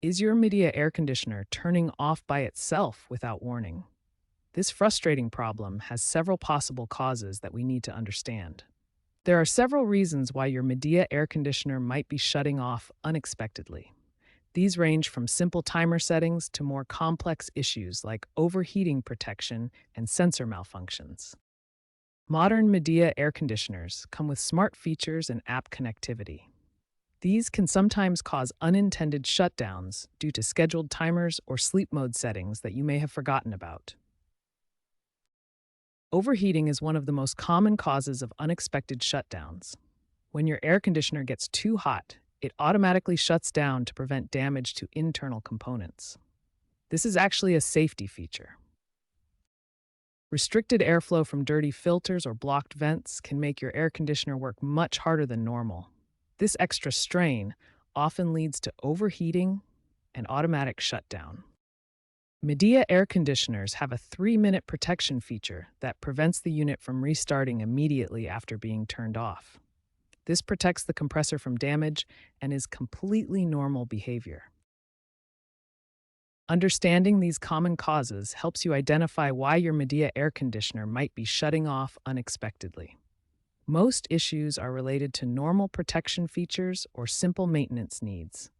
Is your Midea air conditioner turning off by itself without warning? This frustrating problem has several possible causes that we need to understand. There are several reasons why your Midea air conditioner might be shutting off unexpectedly. These range from simple timer settings to more complex issues like overheating protection and sensor malfunctions. Modern Midea air conditioners come with smart features and app connectivity. These can sometimes cause unintended shutdowns due to scheduled timers or sleep mode settings that you may have forgotten about. Overheating is one of the most common causes of unexpected shutdowns. When your air conditioner gets too hot, it automatically shuts down to prevent damage to internal components. This is actually a safety feature. Restricted airflow from dirty filters or blocked vents can make your air conditioner work much harder than normal. This extra strain often leads to overheating and automatic shutdown. Midea air conditioners have a 3-minute protection feature that prevents the unit from restarting immediately after being turned off. This protects the compressor from damage and is completely normal behavior. Understanding these common causes helps you identify why your Midea air conditioner might be shutting off unexpectedly. Most issues are related to normal protection features or simple maintenance needs.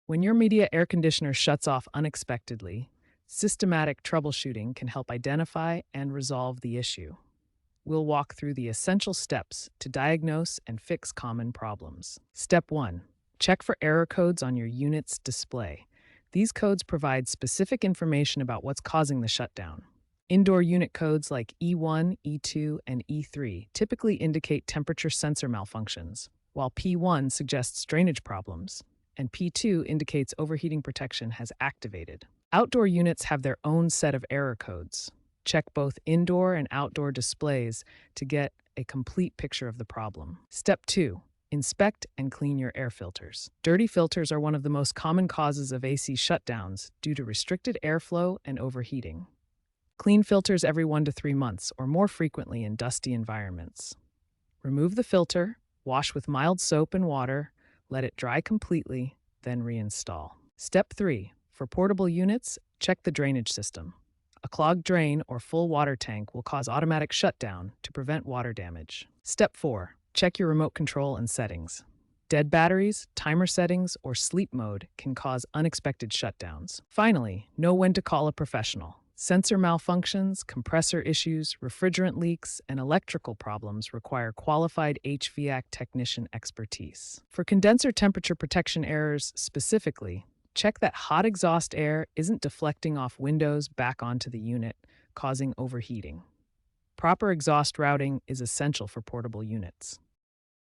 When your Midea air conditioner shuts off unexpectedly, systematic troubleshooting can help identify and resolve the issue. We'll walk through the essential steps to diagnose and fix common problems. Step 1. Check for error codes on your unit's display. These codes provide specific information about what's causing the shutdown. Indoor unit codes like E1, E2, and E3 typically indicate temperature sensor malfunctions, while P1 suggests drainage problems, and P2 indicates overheating protection has activated. Outdoor units have their own set of error codes. Check both indoor and outdoor displays to get a complete picture of the problem. Step 2. Inspect and clean your air filters. Dirty filters are one of the most common causes of AC shutdowns due to restricted airflow and overheating. Clean filters every 1 to 3 months or more frequently in dusty environments. Remove the filter, wash with mild soap and water, let it dry completely, then reinstall. Step 3. For portable units, check the drainage system. A clogged drain or full water tank will cause automatic shutdown to prevent water damage. Step 4. Check your remote control and settings. Dead batteries, timer settings, or sleep mode can cause unexpected shutdowns. Finally, know when to call a professional. Sensor malfunctions, compressor issues, refrigerant leaks, and electrical problems require qualified HVAC technician expertise. For condenser temperature protection errors specifically, check that hot exhaust air isn't deflecting off windows back onto the unit, causing overheating. Proper exhaust routing is essential for portable units.